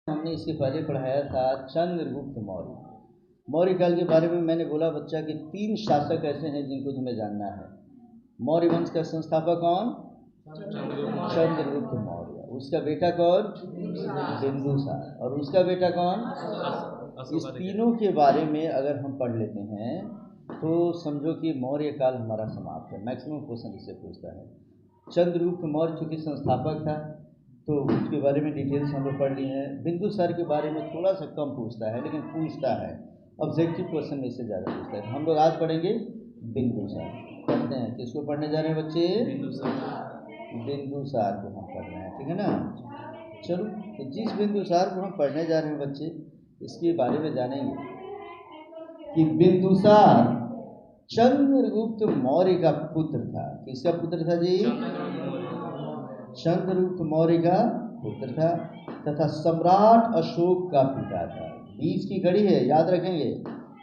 हमने इसके पहले पढ़ाया था चंद्रगुप्त मौर्य। मौर्य काल के बारे में मैंने बोला बच्चा कि 3 शासक ऐसे हैं जिनको तुम्हें जानना है। मौर्य वंश का संस्थापक कौन? चंद्रगुप्त मौर्य। उसका बेटा कौन? बिंदुसार। और उसका बेटा कौन? इस तीनों के बारे में अगर हम पढ़ लेते हैं तो समझो कि मौर्य काल हमारा समाप्त है। मैक्सिमम क्वेश्चन इससे पूछता है। चंद्रगुप्त मौर्य चूँकि संस्थापक था तो उसके बारे में डिटेल्स हम लोग पढ़ लिए हैं। बिंदुसार के बारे में थोड़ा सा कम पूछता है, लेकिन पूछता है। ऑब्जेक्टिव क्वेश्चन में इससे ज़्यादा पूछता है। हम लोग आज पढ़ेंगे बिंदुसार। पढ़ते हैं, किसको पढ़ने जा रहे हैं बच्चे? बिंदुसार को हम पढ़ रहे हैं, ठीक है ना। चलो, तो जिस बिंदुसार को हम पढ़ने जा रहे हैं बच्चे, इसके बारे में जानेंगे कि बिंदुसार चंद्रगुप्त मौर्य का पुत्र था। किसका पुत्र था जी? चंद्रगुप्त मौर्य का पुत्र था तथा सम्राट अशोक का पिता था। बीच की कड़ी है, याद रखेंगे।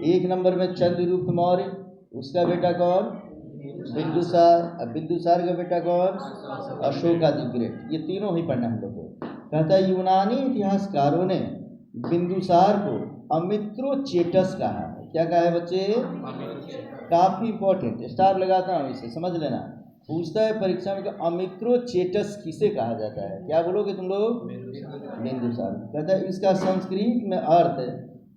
1 नंबर में चंद्रगुप्त मौर्य, उसका बेटा कौन? बिंदुसार। अब बिंदुसार का बेटा कौन? Ashok the great. ये तीनों ही पढ़ना हम लोग को। कहता है यूनानी इतिहासकारों ने बिंदुसार को अमित्रोचेटस कहा है। क्या कहा है बच्चे? काफी इंपॉर्टेंट, स्टार लगाता हूँ, इसे समझ लेना। पूछता है परीक्षा में कि अमित्रोचेटस किसे कहा जाता है? क्या बोलोगे तुम लोग? बिंदुसार। कहता है इसका संस्कृत में अर्थ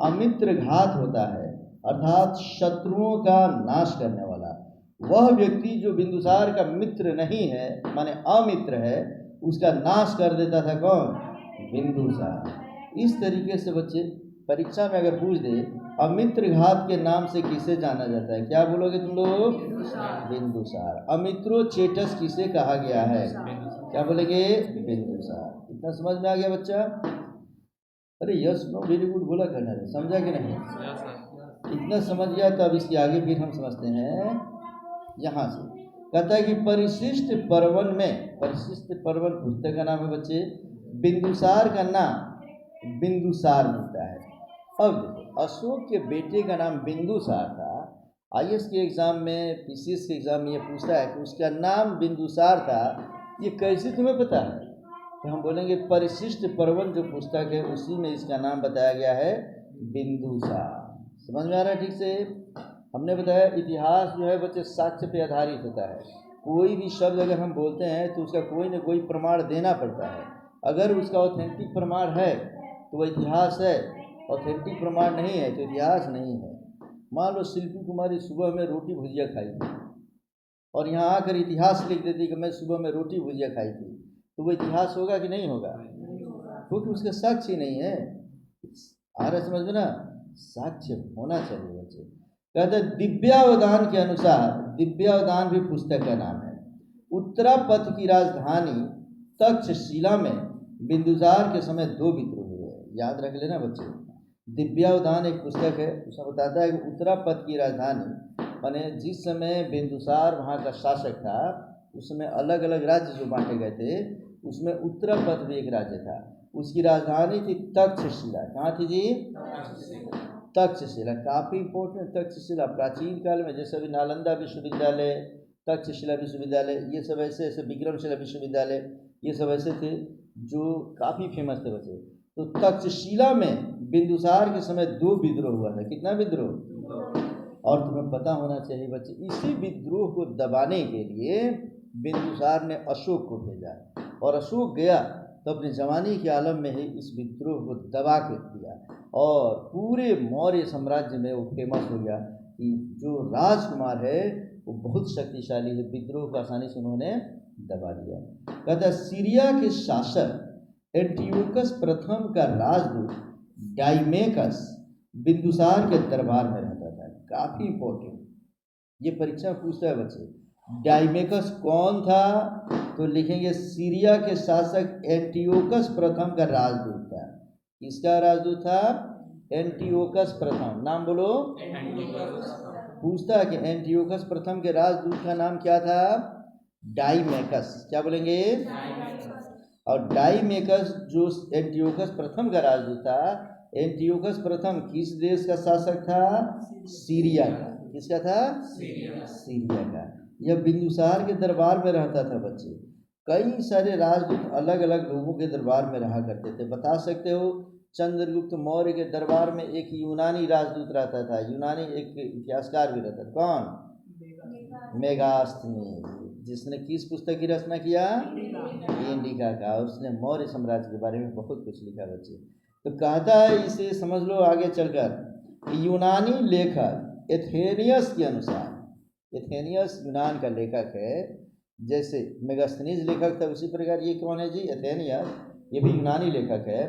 अमित्र घात होता है, अर्थात शत्रुओं का नाश करने वाला। वह व्यक्ति जो बिंदुसार का मित्र नहीं है, माने अमित्र है, उसका नाश कर देता था कौन? बिंदुसार। इस तरीके से बच्चे परीक्षा में अगर पूछ दे अमित्र घात के नाम से किसे जाना जाता है, क्या बोलोगे तुम लोग? बिंदुसार। अमित्रोचेटस किसे कहा गया है? क्या बोलेंगे? बिंदुसार। इतना समझ में आ गया बच्चा? अरे यस नो वेरी गुड बोला करना है, समझा कि नहीं? इतना समझ गया तो अब इसके आगे फिर हम समझते हैं यहाँ से। कहता है कि परिशिष्ट पर्वन में, परिशिष्ट पर्वन पुस्तक का नाम है बच्चे, बिंदुसार का नाम बिंदुसार मिलता है। अब देखो, अशोक के बेटे का नाम बिंदुसार था। आईएएस के एग्जाम में, पीसीएस के एग्जाम में ये पूछता है कि उसका नाम बिंदुसार था, ये कैसे तुम्हें पता है? तो हम बोलेंगे परिशिष्ट पर्वन जो पुस्तक है उसी में इसका नाम बताया गया है बिंदुसार। समझ में आ रहा है ठीक से? हमने बताया इतिहास जो है बच्चे साक्ष्य पे आधारित होता है। कोई भी शब्द अगर हम बोलते हैं तो उसका कोई न कोई प्रमाण देना पड़ता है। अगर उसका ऑथेंटिक प्रमाण है तो वह इतिहास है, ऑथेंटिक प्रमाण नहीं है तो इतिहास नहीं है। मान लो शिल्पी कुमारी सुबह में रोटी भुजिया खाई थी और यहाँ आकर इतिहास लिख देती कि मैं सुबह में रोटी भुजिया खाई थी, तो वो इतिहास होगा कि नहीं होगा? क्योंकि उसके साक्ष्य नहीं है। आ रहा समझ में ना? साक्ष्य होना चाहिए बच्चे। कहते दिव्यावदान के अनुसार, दिव्यावदान भी पुस्तक का नाम है, उत्तरापथ की राजधानी तक्षशिला में बिंदुसार के समय 2 विद्रोह हुए। याद रख लेना बच्चे। दिव्यावदान एक पुस्तक है, उसमें बताता है कि उत्तरापथ की राजधानी माने जिस समय बिंदुसार वहाँ का शासक था उस समय अलग अलग राज्य जो बांटे गए थे उसमें उत्तरापथ भी एक राज्य था। उसकी राजधानी थी तक्षशिला। कहाँ थी जी? तक्षशिला। काफ़ी इंपॉर्टेंट तक्षशिला। प्राचीन काल में जैसे अभी नालंदा विश्वविद्यालय, तक्षशिला विश्वविद्यालय, ये सब ऐसे ऐसे, विक्रमशिला विश्वविद्यालय, ये सब ऐसे थे जो काफ़ी फेमस थे बच्चे। तो तक्षशिला में बिंदुसार के समय 2 विद्रोह हुआ था। कितना विद्रोह? और तुम्हें पता होना चाहिए बच्चे, इसी विद्रोह को दबाने के लिए बिंदुसार ने अशोक को भेजा और अशोक गया तो अपने जवानी के आलम में ही इस विद्रोह को दबा के दिया और पूरे मौर्य साम्राज्य में वो फेमस हो गया कि जो राजकुमार है वो बहुत शक्तिशाली है। विद्रोह को आसानी से उन्होंने दबा दिया। कहता सीरिया के शासक एंटियोकस प्रथम का राजदूत डाइमेकस बिंदुसार के दरबार में रहता था। काफ़ी इंपॉर्टेंट, ये परीक्षा पूछता है बच्चे। डाइमेकस कौन था? तो लिखेंगे सीरिया के शासक एंटियोकस प्रथम का राजदूत था। किसका राजदूत था? एंटियोकस प्रथम। नाम बोलो। पूछता है कि एंटियोकस प्रथम के राजदूत का नाम क्या था? डाइमेकस। क्या बोलेंगे? और डाइमेकस जो एंटियोकस प्रथम का राजदूत था, एंटियोकस प्रथम किस देश का शासक था? सीरिया का। किसका था? सीरिया का। यह बिंदुसार के दरबार में रहता था बच्चे। कई सारे राजदूत अलग अलग लोगों के दरबार में रहा करते थे। बता सकते हो चंद्रगुप्त मौर्य के दरबार में एक यूनानी राजदूत रहता था, यूनानी एक इतिहासकार भी रहता था। कौन? मेगास्थनीज, जिसने किस पुस्तक की रचना किया? इंडिका का। और उसने मौर्य साम्राज्य के बारे में बहुत कुछ लिखा बच्चे। तो कहता है, इसे समझ लो आगे चलकर, यूनानी लेखक एथेनियस के अनुसार, एथेनियस यूनान का लेखक है, जैसे मेगास्थनीज लेखक था उसी प्रकार ये कौन है जी? एथेनियस, ये भी यूनानी लेखक है।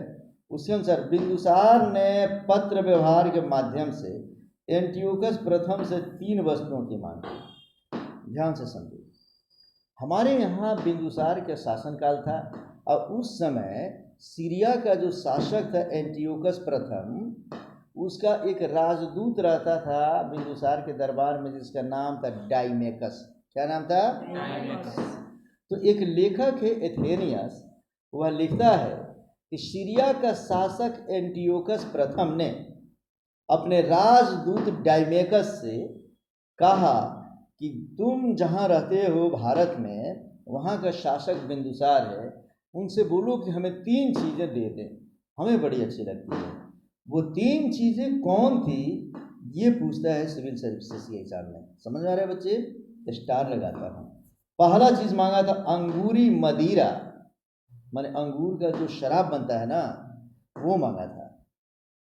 उसके अनुसार बिंदुसार ने पत्र व्यवहार के माध्यम से एंटियोकस प्रथम से 3 वस्तुओं की मांग की। ध्यान से समझो, हमारे यहाँ बिंदुसार का शासनकाल था और उस समय सीरिया का जो शासक था एंटियोकस प्रथम, उसका एक राजदूत रहता था बिंदुसार के दरबार में, जिसका नाम था डाइमेकस। क्या नाम था? डाइमेकस। तो एक लेखक है एथेनियस, वह लिखता है कि सीरिया का शासक एंटियोकस प्रथम ने अपने राजदूत डाइमेकस से कहा कि तुम जहाँ रहते हो भारत में, वहाँ का शासक बिंदुसार है, उनसे बोलो कि हमें 3 चीज़ें दे दें, हमें बड़ी अच्छी लगती है। वो 3 चीज़ें कौन थी ये पूछता है सिविल सर्विसेज के एग्जाम में। समझ में आ रहा है बच्चे? स्टार लगाता हूँ। पहला चीज़ मांगा था अंगूरी मदिरा, माने अंगूर का जो शराब बनता है ना, वो मांगा था।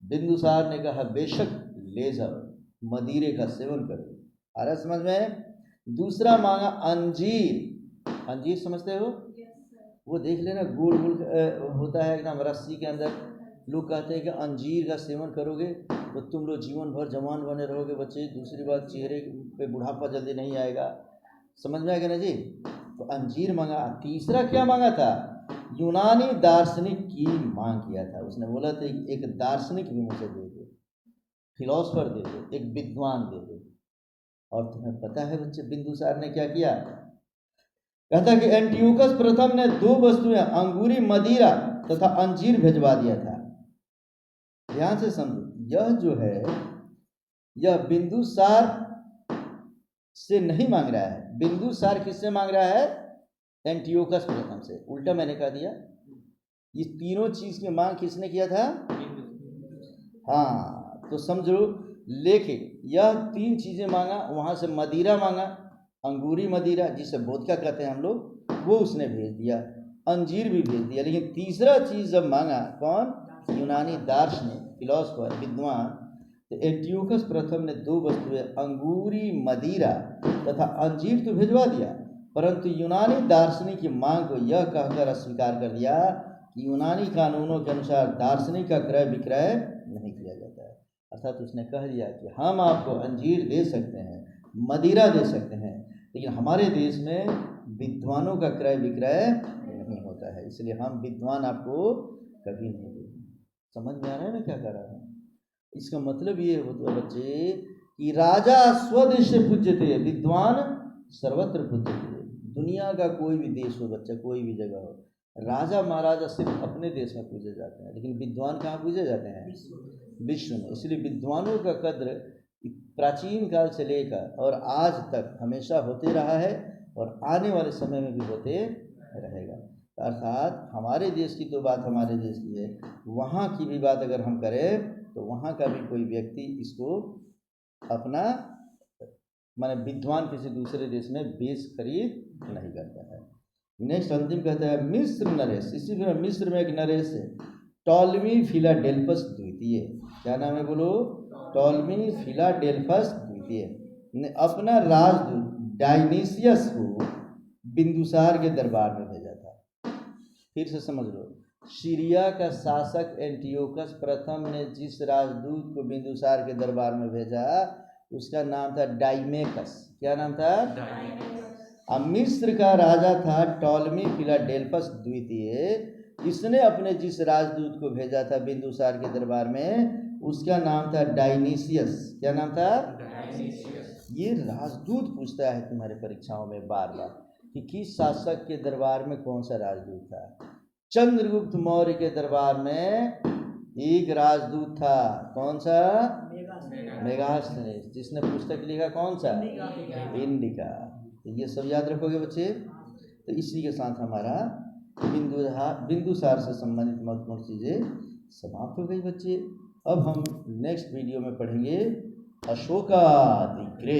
बिंदुसार ने कहा बेशक ले जाओ, मदिरे का सेवन करो। आ रहा समझ में? दूसरा मांगा अंजीर। अंजीर समझते हो? वो देख लेना, गोल गोल होता है एकदम रस्सी के अंदर। लोग कहते हैं कि अंजीर का सेवन करोगे तो तुम लोग जीवन भर जवान बने रहोगे बच्चे। दूसरी बात, चेहरे पे बुढ़ापा जल्दी नहीं आएगा। समझ में आ गया ना जी? तो अंजीर मांगा। तीसरा क्या मांगा था? यूनानी दार्शनिक की मांग किया था। उसने बोला था कि एक दार्शनिक भी मुझे दे दो, फिलोसफर दे दो, एक विद्वान दे दो। और तुम्हें पता है बच्चे बिंदुसार ने क्या किया? कहता कि एंटियोकस प्रथम ने 2 वस्तुएं, अंगूरी मदिरा तथा अंजीर भिजवा दिया था। ध्यान से समझो, यह जो है यह बिंदुसार से नहीं मांग रहा है। बिंदुसार किससे मांग रहा है? एंटियोकस प्रथम से। उल्टा मैंने कह दिया। ये तीनों चीज की मांग किसने किया था? हाँ, तो समझो, लेकिन यह 3 चीजें मांगा, वहां से मदिरा मांगा, अंगूरी मदिरा जिसे वोदका कहते हैं हम लोग, वो उसने भेज दिया। अंजीर भी भेज दिया। लेकिन तीसरा चीज जब मांगा, कौन? यूनानी दार्शनिक, फिलोसफर, विद्वान, तो एंटियोकस प्रथम ने 2 वस्तुएं, अंगूरी मदिरा तथा अंजीर तो भिजवा दिया, परंतु यूनानी दार्शनिक की मांग को यह कहकर अस्वीकार कर दिया कि यूनानी कानूनों के अनुसार दार्शनिक का क्रय विक्रय नहीं किया जाता है। अर्थात उसने कह दिया कि हम आपको अंजीर दे सकते हैं, मदिरा दे सकते हैं, लेकिन हमारे देश में विद्वानों का क्रय विक्रय नहीं होता है, इसलिए हम विद्वान आपको कभी नहीं देंगे। समझ में आ रहा है मैं क्या कर रहा हूँ? इसका मतलब ये होता है बच्चे कि राजा स्वदेश से पूज्य थे, विद्वान सर्वत्र पूज्य थे। दुनिया का कोई भी देश हो बच्चा, कोई भी जगह हो, राजा महाराजा सिर्फ अपने देश में पूजे जाते हैं, लेकिन विद्वान कहाँ पूजे जाते हैं? विश्व में। इसलिए विद्वानों का कद्र प्राचीन काल से लेकर और आज तक हमेशा होते रहा है और आने वाले समय में भी होते रहेगा। अर्थात हमारे देश की तो बात हमारे देश की है, वहाँ की भी बात अगर हम करें तो वहाँ का भी कोई व्यक्ति इसको अपना माने विद्वान किसी दूसरे देश में बेच खरीद नहीं करता है। नेक्स्ट अंतिम कहता है मिस्र नरेश। इसी तरह मिस्र में एक नरेश है, टॉलमी फिलाडेल्फस द्वितीय। क्या नाम है बोलो? टॉलमी फिलाडेल्फस द्वितीय ने अपना राजदूत डायनीसियस को बिंदुसार के दरबार में भेजा था। फिर से समझ लो, सीरिया का शासक एंटियोकस प्रथम ने जिस राजदूत को बिंदुसार के दरबार में भेजा उसका नाम था डाइमेकस। क्या नाम था? अब मिस्र का राजा था टॉलमी फिलाडेल्फस द्वितीय। इसने अपने जिस राजदूत को भेजा था बिंदुसार के दरबार में उसका नाम था डायनीसियस। क्या नाम था? डायनीसियस। ये राजदूत पूछता है तुम्हारे परीक्षाओं में बार बार कि किस शासक के दरबार में कौन सा राजदूत था। चंद्रगुप्त मौर्य के दरबार में एक राजदूत था, कौन सा? मेगास्थनीज, जिसने पुस्तक लिखा कौन सा? इंडिका। तो ये सब याद रखोगे बच्चे। तो इसी के साथ हमारा बिंदुसार से संबंधित महत्वपूर्ण चीज़ें समाप्त हो गई बच्चे। अब हम नेक्स्ट वीडियो में पढ़ेंगे अशोका द ग्रेट।